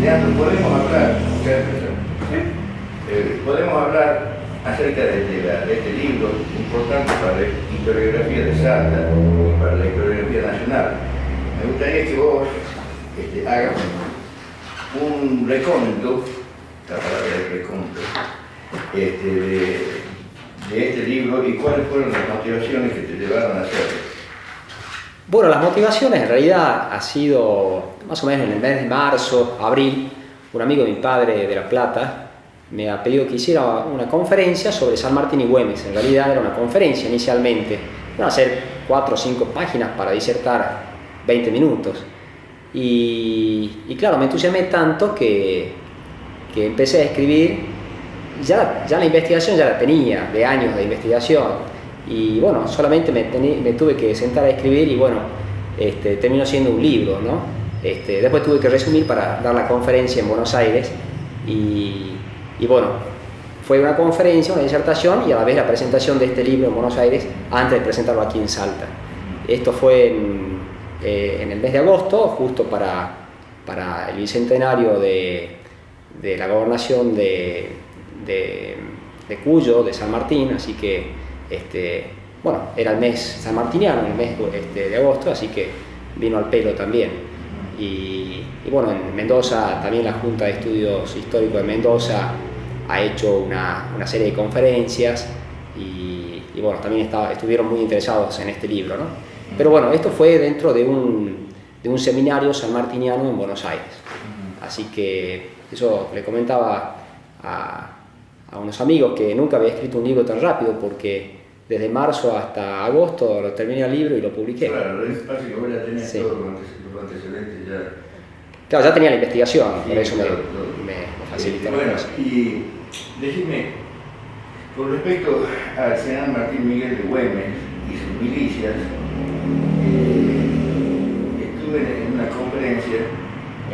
Leandro, podemos hablar, podemos hablar acerca de este libro importante para la historiografía de Salta y para la historiografía nacional. Me gustaría que vos hagas un recóndito, la palabra de recóndito, de este libro y cuáles fueron las motivaciones que te llevaron a hacerlo. Bueno, las motivaciones en realidad ha sido más o menos en el mes de marzo, abril. Un amigo de mi padre de La Plata me ha pedido que hiciera una conferencia sobre San Martín y Güemes. En realidad era una conferencia inicialmente, iban a ser 4 o 5 páginas para disertar 20 minutos. Y claro, me entusiasmé tanto que empecé a escribir. Ya la investigación ya la tenía, de años de investigación. Y bueno, solamente me tuve que sentar a escribir y bueno, terminó siendo un libro, ¿no? Después tuve que resumir para dar la conferencia en Buenos Aires y bueno, fue una conferencia, una disertación y a la vez la presentación de este libro en Buenos Aires antes de presentarlo aquí en Salta. Esto fue en el mes de agosto, justo para el bicentenario de la gobernación de Cuyo, de San Martín, así que bueno, era el mes sanmartiniano, el mes de agosto, así que vino al pelo también. Y bueno, en Mendoza también la Junta de Estudios Históricos de Mendoza ha hecho una serie de conferencias y bueno, también estuvieron muy interesados en este libro, ¿no? Pero bueno, esto fue dentro de un seminario sanmartiniano en Buenos Aires. Así que eso le comentaba a unos amigos que nunca había escrito un libro tan rápido porque desde marzo hasta agosto lo terminé el libro y lo publiqué. Claro, es fácil que vos ya tenías Sí. todos los antecedentes ya. Claro, ya tenía la investigación, Sí, por eso claro, me facilitó. Bueno, y decime, con respecto al general Martín Miguel de Güemes y sus milicias, estuve en una conferencia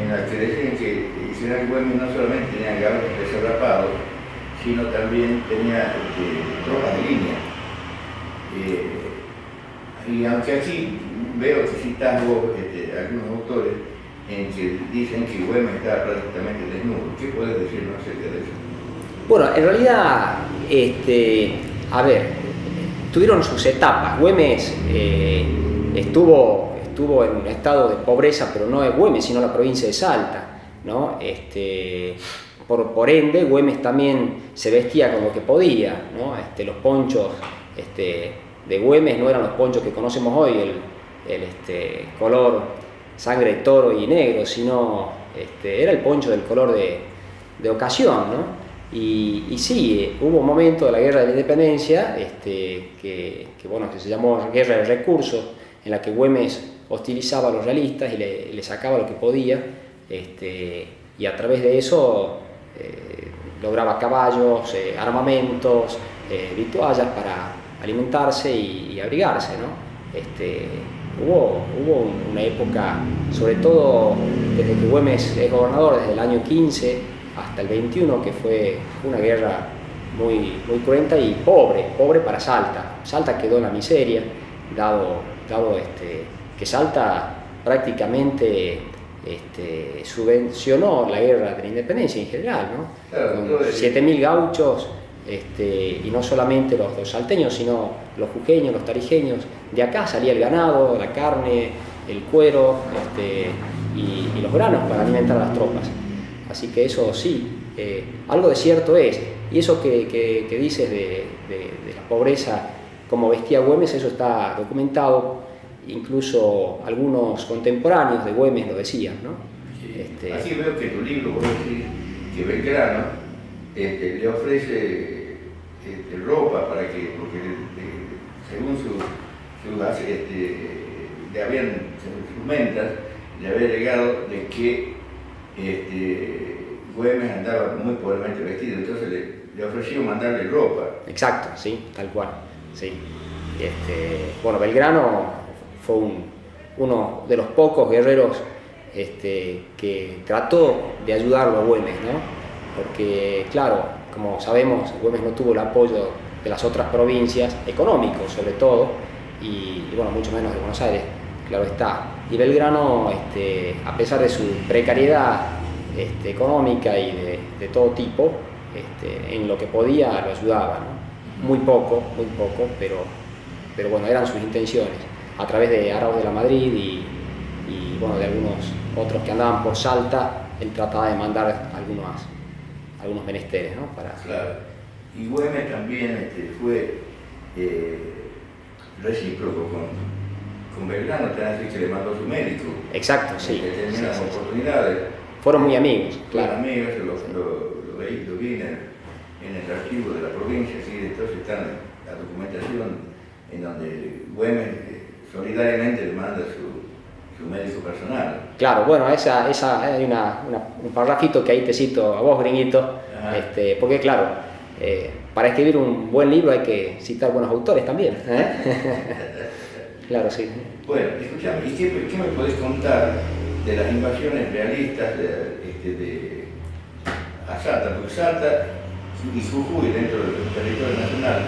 en la que decían que el general Güemes no solamente tenía gabinete desarrapados, sino también tenía tropas de línea. Y aunque aquí veo que citas vos algunos autores en que dicen que Güemes estaba prácticamente desnudo, ¿qué puedes decirnos acerca de eso? Bueno, en realidad, a ver, tuvieron sus etapas. Güemes estuvo en un estado de pobreza, pero no de Güemes, sino la provincia de Salta, ¿no? Por ende, Güemes también se vestía con lo que podía, ¿no? Los ponchos de Güemes no eran los ponchos que conocemos hoy, el color sangre de toro y negro, sino era el poncho del color de ocasión, ¿no? Y sí, hubo un momento de la Guerra de la Independencia que se llamó Guerra de Recursos, en la que Güemes hostilizaba a los realistas y le sacaba lo que podía, y a través de eso lograba caballos, armamentos, vituallas para alimentarse y abrigarse, ¿no? Hubo una época, sobre todo desde que Güemes es gobernador, desde el año 15 hasta el 21, que fue una guerra muy, muy cruenta y pobre para Salta. Salta quedó en la miseria, dado que Salta prácticamente subvencionó la guerra de la independencia en general, ¿no? Claro, con 7.000 gauchos, y no solamente los salteños, sino los jujeños, los tarijeños. De acá salía el ganado, la carne, el cuero y los granos para alimentar a las tropas. Así que eso sí, algo de cierto es. Y eso que dices de la pobreza, como vestía Güemes, eso está documentado. Incluso algunos contemporáneos de Güemes lo decían, ¿no? Sí. Así veo que tu libro, vos decís que Belgrano le ofrece ropa para que, porque según sus mentas, le había llegado de que Güemes andaba muy pobremente vestido, entonces le ofreció mandarle ropa. Exacto, sí, tal cual, sí. Bueno, Belgrano fue uno de los pocos guerreros que trató de ayudarlo a Güemes, ¿no? Porque, claro, como sabemos, Güemes no tuvo el apoyo de las otras provincias, económico sobre todo, y bueno, mucho menos de Buenos Aires, claro está. Y Belgrano, a pesar de su precariedad económica y de todo tipo, en lo que podía lo ayudaba, ¿no? Muy poco, pero bueno, eran sus intenciones. A través de Arauz de la Madrid y bueno, de algunos otros que andaban por Salta, él trataba de mandar algunos menesteres, ¿no? Claro. Y Güemes también fue recíproco con Belgrano, también que le mandó su médico. Exacto, sí. Que tenía las oportunidades. Fueron muy amigos, claro. Fueron amigos, lo vi en el archivo de la provincia, ¿sí? Entonces está la documentación en donde Güemes solidariamente le manda su médico personal. Claro, bueno, hay un parrafito que ahí te cito a vos, gringuito, porque claro, para escribir un buen libro hay que citar buenos autores también, ¿eh? Claro, sí. Bueno, escuchame, ¿y qué me podés contar de las invasiones realistas a Salta? Porque Salta y Jujuy, dentro del territorio nacional,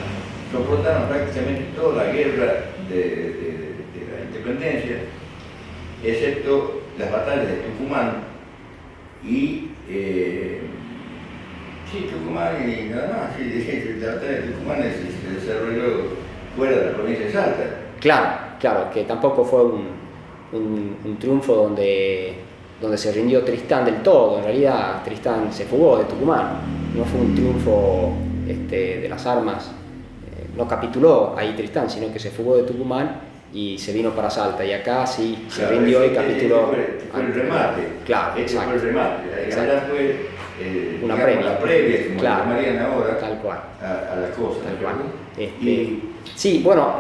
soportaron prácticamente toda la guerra de la independencia, excepto las batallas de Tucumán y Tucumán y nada más. Sí, la batalla de Tucumán se desarrolló fuera de la provincia de Salta. Claro, que tampoco fue un triunfo donde se rindió Tristán del todo. En realidad Tristán se fugó de Tucumán, no fue un triunfo de las armas, no capituló ahí Tristán, sino que se fugó de Tucumán y se vino para Salta, y acá sí se rindió y capituló. Fue el remate. Claro, exacto. Fue el remate. Allá fue una previa. La previa, como claro, la llamarían ahora, tal cual. A la cosa. Tal cual. Y sí, bueno,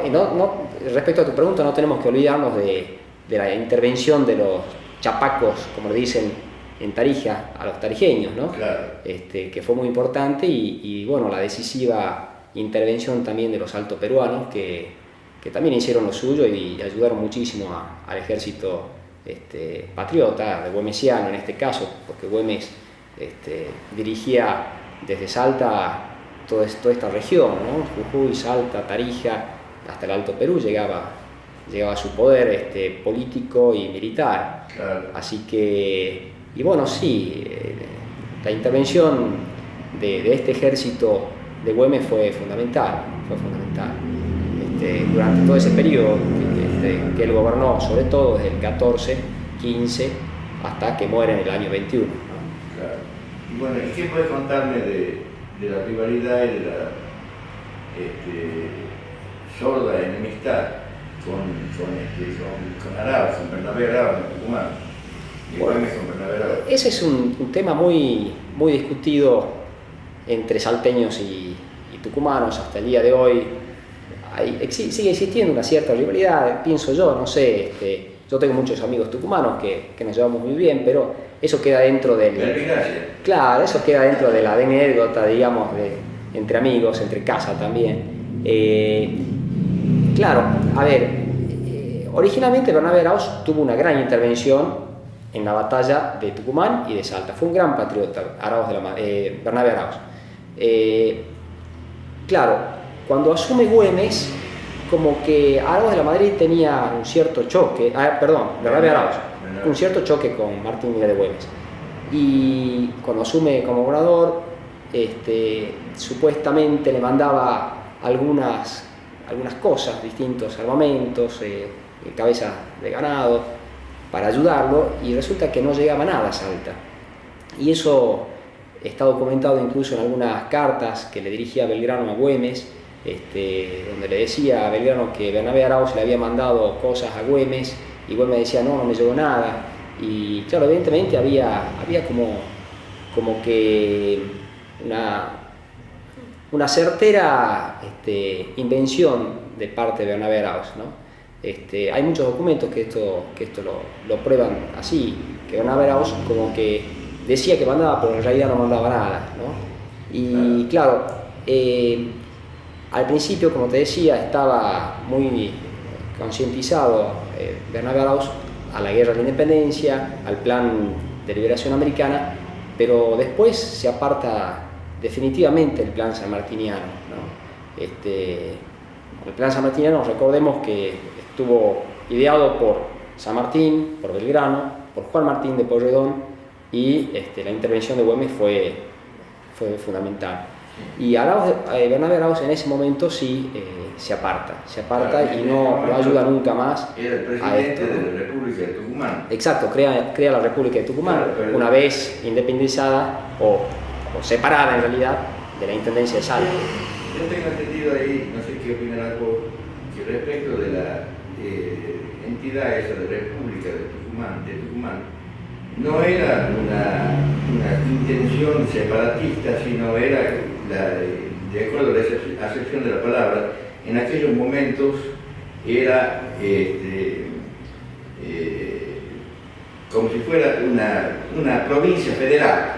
respecto a tu pregunta, no tenemos que olvidarnos de la intervención de los chapacos, como le dicen en Tarija, a los tarijeños, ¿no? Claro. Que fue muy importante, y bueno, la decisiva intervención también de los altoperuanos, que también hicieron lo suyo y ayudaron muchísimo al ejército patriota, de güemesiano en este caso, porque Güemes dirigía desde Salta toda esta región, ¿no? Jujuy, Salta, Tarija, hasta el Alto Perú llegaba a su poder político y militar. Claro. Así que, y bueno, sí, la intervención de este ejército de Güemes fue fundamental. Durante todo ese periodo que él gobernó, sobre todo desde el 14, 15, hasta que muere en el año 21. ¿no? Claro. Y bueno, ¿y qué puedes contarme de la rivalidad y de la sorda enemistad con Arauz, con Bernabé Arauz en Tucumán? Bueno, con Bernabé Arauz. Ese es un tema muy discutido entre salteños y tucumanos hasta el día de hoy. Sigue existiendo una cierta rivalidad, pienso yo, no sé, yo tengo muchos amigos tucumanos que nos llevamos muy bien, pero eso queda dentro del... Claro, eso queda dentro de la anécdota, digamos, entre amigos, entre casa también. Claro, a ver, originalmente Bernabé Arauz tuvo una gran intervención en la batalla de Tucumán y de Salta. Fue un gran patriota, Bernabé Arauz. Claro, cuando asume Güemes, como que Arauz de la Madrid tenía un cierto choque, Bernabé Arauz, un cierto choque con Martín Miguel de Güemes. Y cuando asume como gobernador, supuestamente le mandaba algunas cosas, distintos armamentos, cabezas de ganado, para ayudarlo, y resulta que no llegaba nada a Salta. Y eso está documentado incluso en algunas cartas que le dirigía Belgrano a Güemes, donde le decía a Belgrano que Bernabé Arauz le había mandado cosas a Güemes, y Güemes decía no me llegó nada. Y claro, evidentemente había como que una certera invención de parte de Bernabé Arauz, ¿no? Hay muchos documentos que esto lo prueban así, que Bernabé Arauz como que decía que mandaba, pero en realidad no mandaba nada, ¿no? Y claro, al principio, como te decía, estaba muy concientizado Bernabé Arauz a la guerra de la independencia, al plan de liberación americana, pero después se aparta definitivamente el plan sanmartiniano, ¿no? El plan sanmartiniano, recordemos que estuvo ideado por San Martín, por Belgrano, por Juan Martín de Porredón y la intervención de Güemes fue fundamental. Y Bernabé Arauz en ese momento sí se aparta y no ayuda nunca más era el a esto, presidente ¿no? de la República de Tucumán. Exacto, crea la República de Tucumán, Claro, pero una vez independizada o separada en realidad de la Intendencia de Salta. Yo tengo entendido ahí, no sé qué opinarás vos, que respecto de la entidad esa de República de Tucumán, no era una intención separatista, sino era, de acuerdo a la acepción de la palabra, en aquellos momentos era como si fuera una provincia federal.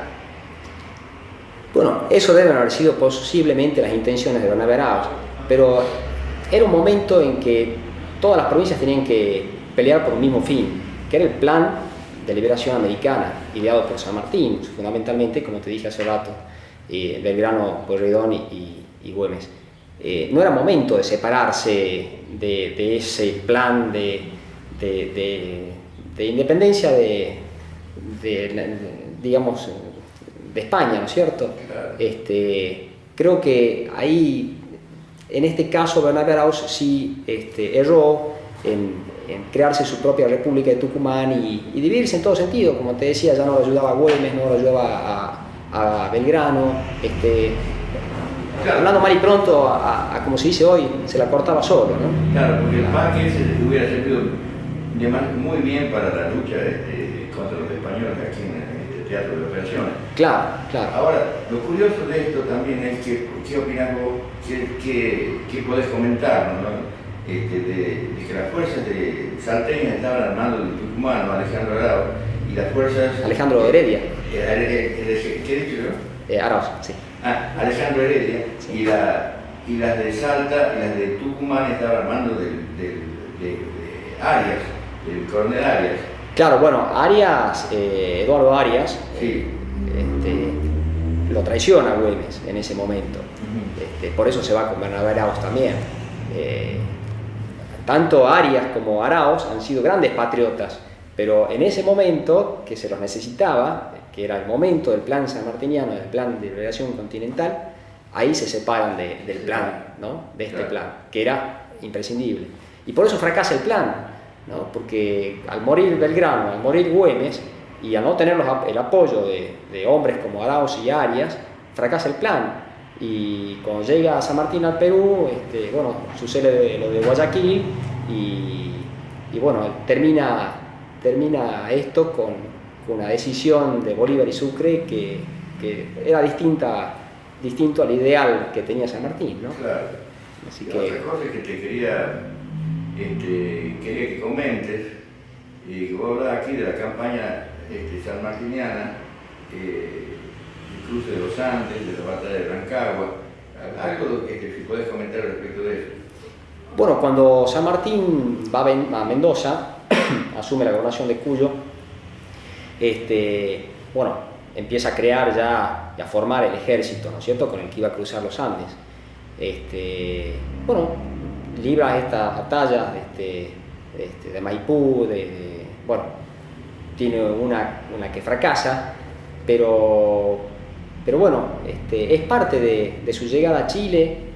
Bueno, eso deben haber sido posiblemente las intenciones de Bernabé Arauz, pero era un momento en que todas las provincias tenían que pelear por un mismo fin, que era el plan de liberación americana, ideado por San Martín, fundamentalmente, como te dije hace rato, Belgrano, Pueyrredón y Güemes. No era momento de separarse de ese plan de independencia digamos, de España, ¿no es cierto? Claro. Creo que ahí, en este caso, Bernabé Arauz sí erró en crearse su propia República de Tucumán y dividirse en todo sentido. Como te decía, ya no lo ayudaba a Güemes, no lo ayudaba a Belgrano, Claro. hablando mal y pronto, como se dice hoy, se la cortaba solo, ¿no? Claro, porque el PAC ese hubiera servido muy bien para la lucha contra los españoles aquí en este teatro de operaciones. Claro, claro. Ahora, lo curioso de esto también es que, ¿qué opinás vos? ¿Qué podés comentarnos, ¿no? De que las fuerzas de salteñas estaban armando de Tucumán, ¿no? Alejandro Arauz, y las fuerzas... Alejandro Heredia. ¿Qué he dicho yo? Arauz, sí. Alejandro Heredia, Sí. y las de Salta y las de Tucumán estaban armando de Arias, del coronel Arias. Claro, bueno, Arias, Eduardo Arias, Sí. lo traiciona a Güemes en ese momento. Por eso se va con Bernabé Arauz también. Tanto Arias como Arauz han sido grandes patriotas, pero en ese momento que se los necesitaba, que era el momento del plan sanmartiniano, del plan de liberación continental, ahí se separan del plan, ¿no? De este Claro. plan, que era imprescindible. Y por eso fracasa el plan, ¿no? Porque al morir Belgrano, al morir Güemes, y al no tener el apoyo de hombres como Arauz y Arias, fracasa el plan. Y cuando llega a San Martín al Perú, bueno, sucede lo de Guayaquil y bueno, termina esto con una decisión de Bolívar y Sucre que era distinto al ideal que tenía San Martín, ¿no? Claro. Así Y que, otra cosa que te quería que comentes, y vos hablas aquí de la campaña sanmartiniana, el cruce de los Andes, de la batalla de Rancagua, algo si podés comentar respecto de eso. bueno, cuando San Martín va a Mendoza, asume la gobernación de Cuyo, bueno, empieza a crear ya y a formar el ejército, ¿no es cierto?, con el que iba a cruzar los Andes. Bueno, libra estas batallas de Maipú, bueno, tiene una que fracasa, pero bueno, es parte de su llegada a Chile.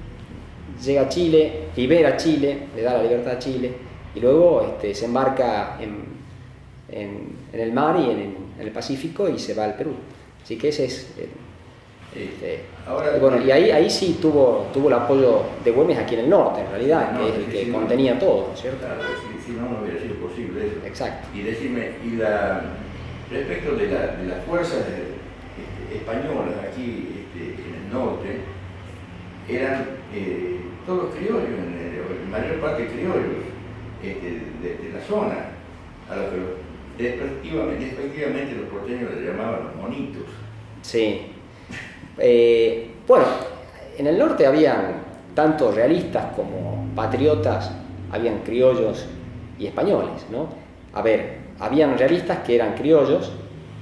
Llega a Chile, libera Chile, le da la libertad a Chile y luego se embarca en el mar y en el Pacífico y se va al Perú. Así que ese es Ahora, bueno, y ahí sí tuvo el apoyo de Güemes aquí en el norte, en realidad, que es el que contenía todo, ¿no es cierto? Claro, si no, no hubiera sido posible eso. Exacto. Y decime, respecto de las fuerzas españolas aquí en el norte, eran todos criollos, en mayor parte criollos de la zona, a los que despectivamente los porteños les llamaban los monitos. Sí. Bueno, en el norte habían tanto realistas como patriotas, habían criollos y españoles, ¿no? A ver, habían realistas que eran criollos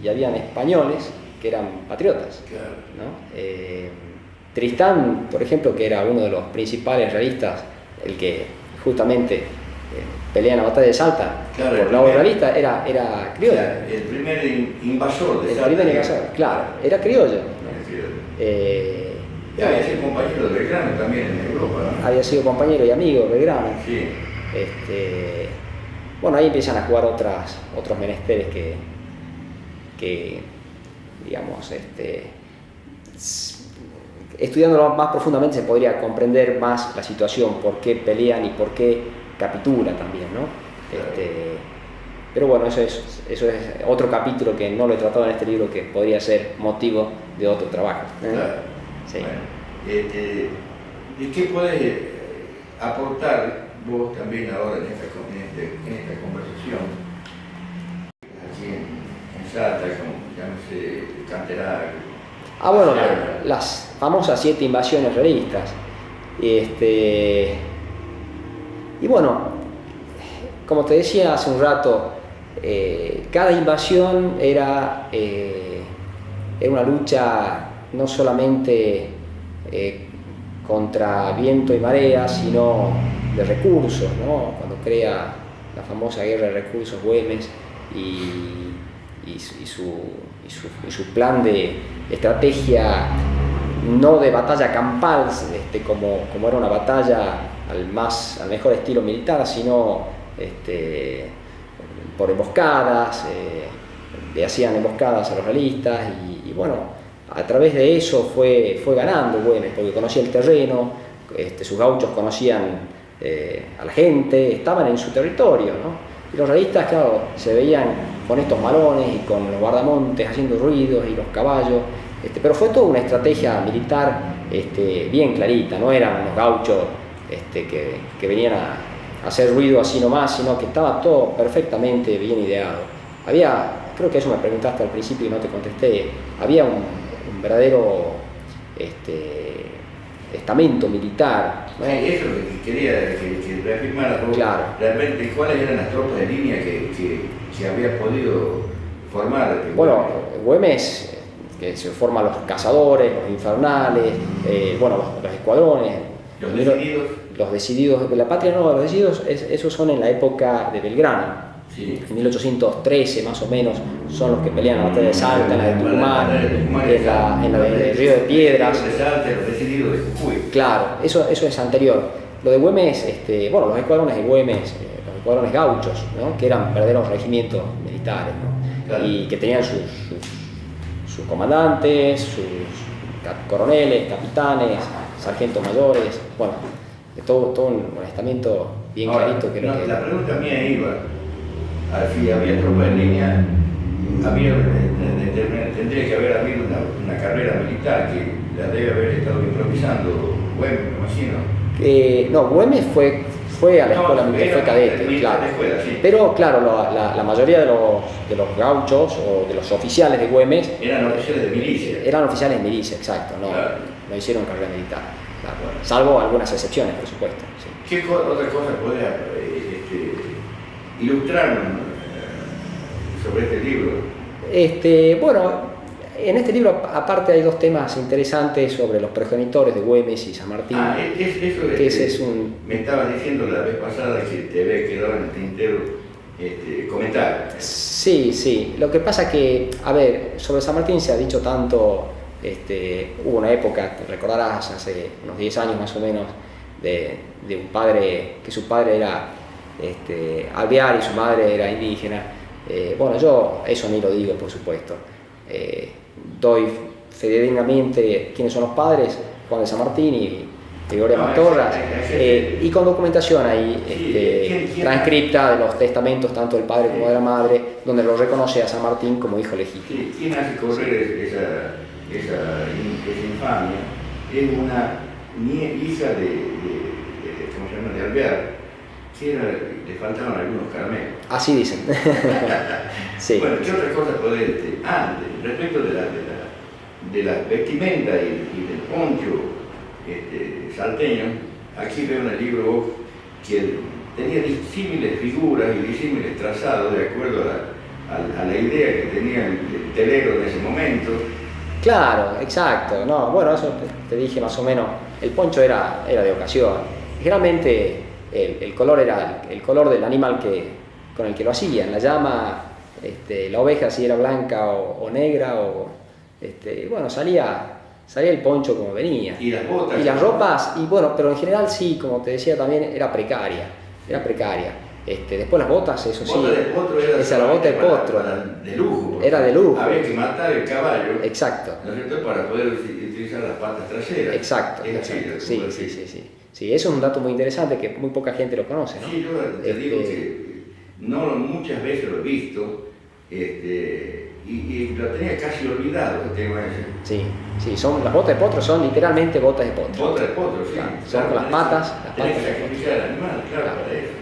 y habían españoles que eran patriotas, Claro. ¿no? Tristán, por ejemplo, que era uno de los principales realistas, el que justamente pelea en la batalla de Salta, Claro, por lado realista, era criollo. O sea, el primer invasor de El Salta. primer invasor, claro, era criollo. ¿no? Era criollo. Y Había sido compañero de Belgrano también en Europa, ¿no? había sido compañero y amigo de Belgrano. Sí. Bueno, ahí empiezan a jugar otros menesteres que digamos, estudiándolo más profundamente se podría comprender más la situación, por qué pelean y por qué capitulan también, ¿no? Pero bueno, eso es otro capítulo que no lo he tratado en este libro, que podría ser motivo de otro trabajo. Claro. Sí. Bueno, ¿y qué puedes aportar vos también ahora en esta conversación? Aquí en Salta, como llámese Canterac. Bueno, las famosas 7 invasiones realistas. Y bueno, como te decía hace un rato, cada invasión era una lucha no solamente contra viento y marea, sino de recursos, ¿no? Cuando crea la famosa guerra de recursos Güemes y su plan de estrategia, no de batalla campal, como era una batalla al mejor estilo militar, sino por emboscadas, le hacían emboscadas a los realistas y bueno, a través de eso fue ganando Güemes, porque conocía el terreno, sus gauchos conocían a la gente, estaban en su territorio, ¿no? Y los realistas, claro, se veían con estos malones y con los guardamontes haciendo ruidos y los caballos, pero fue toda una estrategia militar bien clarita, no eran unos gauchos que venían a hacer ruido así nomás, sino que estaba todo perfectamente bien ideado. Creo que eso me preguntaste al principio y no te contesté, había un verdadero estamento militar, ¿no? Sí, eso es lo que quería que reafirmara vos. Claro. Realmente, ¿cuáles eran las tropas de línea que había podido formar? Bueno, Güemes, que se forman los cazadores, los infernales, bueno, los escuadrones. Los decididos. Los decididos, la patria nueva, los decididos, esos son en la época de Belgrano. Sí. En 1813 más o menos son los que pelean en la batalla de Salta, en la de Tucumán, en la de Río de Piedras. De Salta, los decididos de Jujuy. Claro, eso es anterior. Lo de Güemes, bueno, los escuadrones de Güemes, los escuadrones gauchos, ¿no? Que eran verdaderos regimientos militares, ¿no? Claro. Y que tenían sus comandantes, sus coroneles, capitanes, sargentos mayores, bueno, todo un estamento bien clarito. Que la pregunta mía iba a si había tropa en línea, tendría que haber habido una carrera militar que la debe haber estado improvisando Güemes, me imagino. No, Güemes fue a la escuela militar, fue cadete, claro. Escuela, sí. Pero claro, la mayoría de los gauchos o de los oficiales de Güemes eran oficiales de milicia. Eran oficiales de milicia, exacto, Claro. no hicieron carrera militar, claro. Salvo algunas excepciones, por supuesto. Sí. ¿Qué otra cosa podés ilustrar sobre este libro? Bueno, en este libro aparte hay 2 temas interesantes sobre los progenitores de Güemes y San Martín. Me estabas diciendo la vez pasada que te había quedado en el tintero comentar. Sí, lo que pasa que, a ver, sobre San Martín se ha dicho tanto, hubo una época, te recordarás, hace unos 10 años más o menos, de un padre, que su padre era alvear y su madre era indígena. Bueno, yo eso ni lo digo, por supuesto. Doy fidedignamente quiénes son los padres, Juan de San Martín y Gregoria Mastorras, y con documentación ahí transcripta de los testamentos tanto del padre como de la madre, donde lo reconoce a San Martín como hijo legítimo. ¿Quién hace correr esa infamia? Es una hija ¿cómo se llama?, de alvear. Le faltaban algunos caramelos. Así dicen. Sí. Bueno, ¿qué otra cosa podés respecto de la vestimenta y del poncho salteño? Aquí veo en el libro que tenía disímiles figuras y disímiles trazados de acuerdo a la idea que tenía el telero en ese momento. Claro, exacto. No, bueno, eso te dije más o menos. El poncho era de ocasión. Generalmente el color era el color del animal con el que lo hacían. La llama, la oveja si era blanca o negra, bueno, salía el poncho como venía. Y las botas. Y las ropas, y bueno, pero en general sí, como te decía también, era precaria. Después las botas, eso sí. Bota de potro era esa era la bota de potro. de lujo. Era de lujo. Había que matar el caballo. Exacto. ¿No es cierto? Para poder utilizar las patas traseras. Exacto. Sí, eso es un dato muy interesante que muy poca gente lo conoce, ¿no? Sí, yo te digo que muchas veces lo he visto, y lo tenía casi olvidado el tema ese. Sí, las botas de potro son literalmente botas de potro. Botas de potro, sí. Claro, son con las patas. Tenés que sacrificar al animal, claro, para eso.